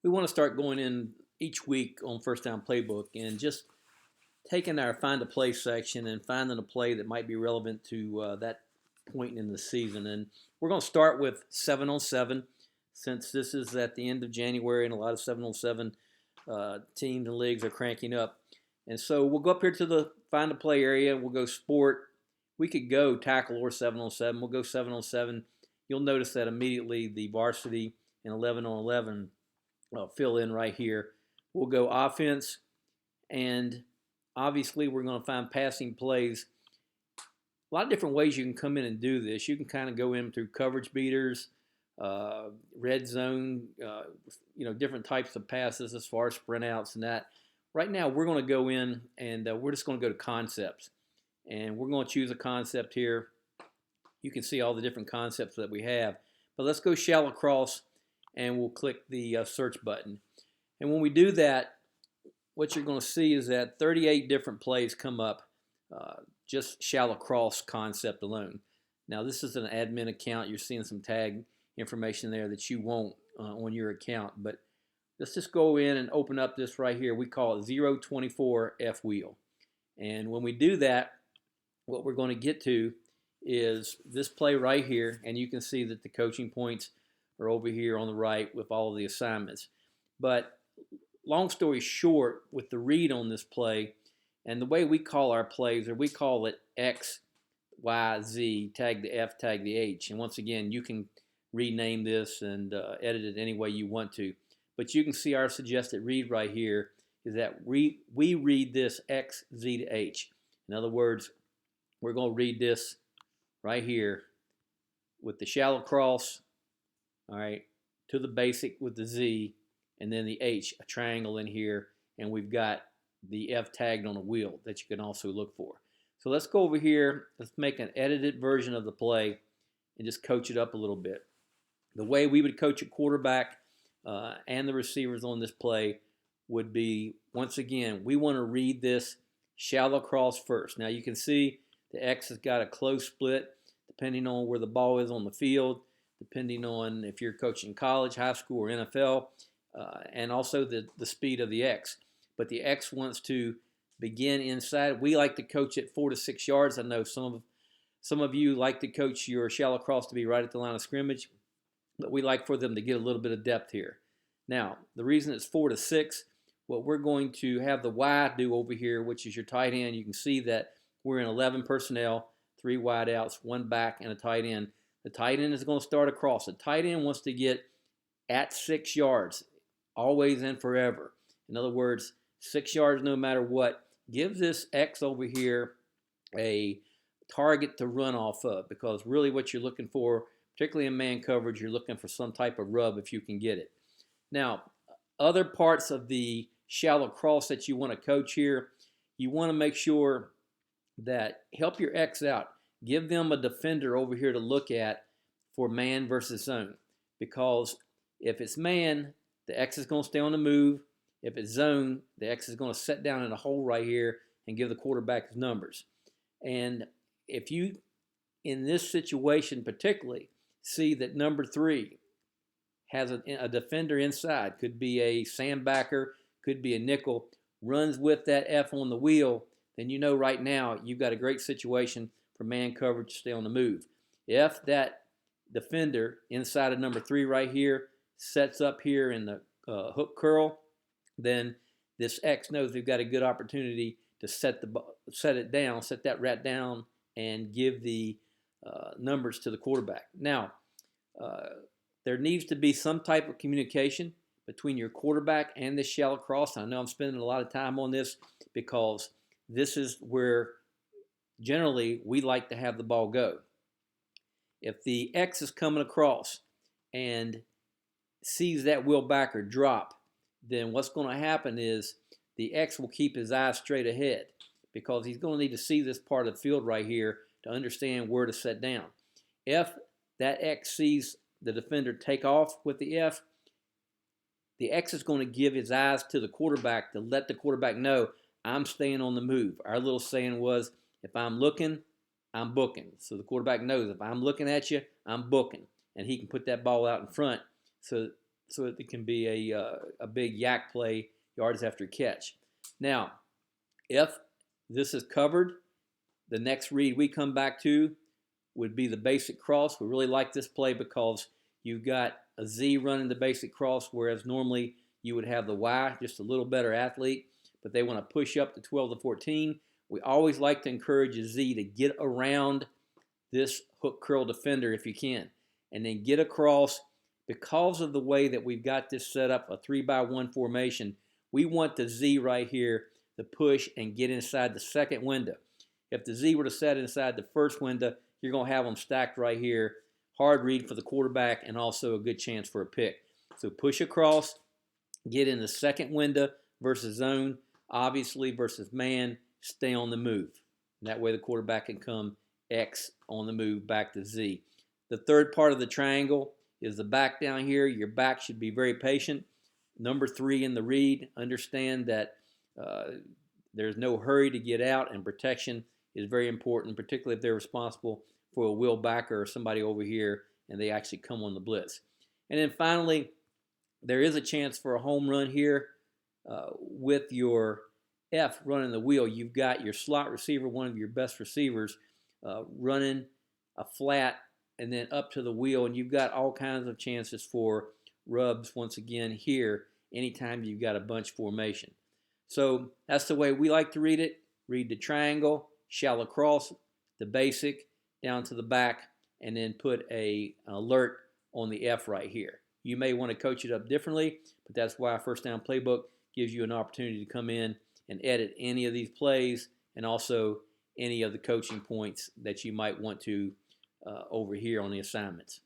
we want to start going in each week on First Down Playbook and just taking our find a play section and finding a play that might be relevant to that point in the season. And we're going to start with 7-on-7 since this is at the end of January and a lot of 7-on-7 teams and leagues are cranking up. And so we'll go up here to the find a play area. We'll go sport. We could go tackle or 7-on-7. We'll go 7-on-7. You'll notice that immediately the varsity and 11-on-11 fill in right here. We'll go offense, and obviously we're going to find passing plays. A lot of different ways you can come in and do this. You can kind of go in through coverage beaters, red zone, different types of passes as far as sprint outs and that. Right now we're going to go in and we're just going to go to concepts. And we're going to choose a concept here. You can see all the different concepts that we have. But let's go shallow cross, and we'll click the search button. And when we do that, what you're going to see is that 38 different plays come up, just shallow cross concept alone. Now, this is an admin account. You're seeing some tag information there that you won't on your account. But let's just go in and open up this right here. We call it 024 F wheel. And when we do that, what we're going to get to is this play right here, and you can see that the coaching points are over here on the right with all of the assignments. But long story short, with the read on this play, and the way we call our plays, or we call it X, Y, Z, tag the F, tag the H. And once again, you can rename this and edit it any way you want to. But you can see our suggested read right here is that we read this X, Z to H. In other words, we're going to read this right here with the shallow cross, all right, to the basic with the Z, and then the H, a triangle in here, and we've got the F tagged on a wheel that you can also look for. So let's go over here. Let's make an edited version of the play and just coach it up a little bit. The way we would coach a quarterback and the receivers on this play would be, once again, we want to read this shallow cross first. Now you can see the X has got a close split depending on where the ball is on the field, depending on if you're coaching college, high school, or NFL, and also the speed of the X. But the X wants to begin inside. We like to coach at 4 to 6 yards. I know some of you like to coach your shallow cross to be right at the line of scrimmage, but we like for them to get a little bit of depth here. Now, the reason it's 4 to 6, what we're going to have the Y do over here, which is your tight end, you can see that we're in 11 personnel, 3 wide outs, 1 back, and a tight end. The tight end is going to start across. The tight end wants to get at 6 yards, always and forever. In other words, 6 yards no matter what. Give this X over here a target to run off of, because really what you're looking for, particularly in man coverage, you're looking for some type of rub if you can get it. Now, other parts of the shallow cross that you want to coach here, you want to make sure that help your X out. Give them a defender over here to look at for man versus zone. Because if it's man, the X is going to stay on the move. If it's zone, the X is going to set down in a hole right here and give the quarterback his numbers. And if you, in this situation particularly, see that number 3 has a defender inside, could be a sandbacker, could be a nickel, runs with that F on the wheel, then you know right now you've got a great situation for man coverage to stay on the move. If that defender inside of number 3 right here sets up here in the hook curl, then this X knows they've got a good opportunity to set that rat down, and give the numbers to the quarterback. Now, there needs to be some type of communication between your quarterback and this shallow cross. I know I'm spending a lot of time on this because this is where generally we like to have the ball go. If the X is coming across and sees that wheel backer drop, then what's going to happen is the X will keep his eyes straight ahead, because he's going to need to see this part of the field right here to understand where to set down. If that X sees the defender take off with the F, the X is going to give his eyes to the quarterback to let the quarterback know, I'm staying on the move. Our little saying was, if I'm looking, I'm booking. So the quarterback knows if I'm looking at you, I'm booking. And he can put that ball out in front. So so that it can be a big yak play, yards after catch. Now, if this is covered, the next read we come back to would be the basic cross. We really like this play because you've got a Z running the basic cross, whereas normally you would have the Y, just a little better athlete, but they want to push up to 12 to 14. We always like to encourage a Z to get around this hook curl defender if you can, and then get across. Because of the way that we've got this set up, a 3-by-1 formation, we want the Z right here to push and get inside the second window. If the Z were to set inside the first window, you're going to have them stacked right here. Hard read for the quarterback and also a good chance for a pick. So push across, get in the second window versus zone, obviously versus man, stay on the move. And that way the quarterback can come X on the move back to Z. The third part of the triangle is the back down here. Your back should be very patient. Number 3 in the read, understand that there's no hurry to get out, and protection is very important, particularly if they're responsible for a wheel backer or somebody over here and they actually come on the blitz. And then finally, there is a chance for a home run here with your F running the wheel. You've got your slot receiver, one of your best receivers, running a flat and then up to the wheel, and you've got all kinds of chances for rubs once again here anytime you've got a bunch formation. So that's the way we like to read it. Read the triangle, shallow cross, the basic, down to the back, and then put an alert on the F right here. You may want to coach it up differently, but that's why First Down Playbook gives you an opportunity to come in and edit any of these plays and also any of the coaching points that you might want to over here on the assignments.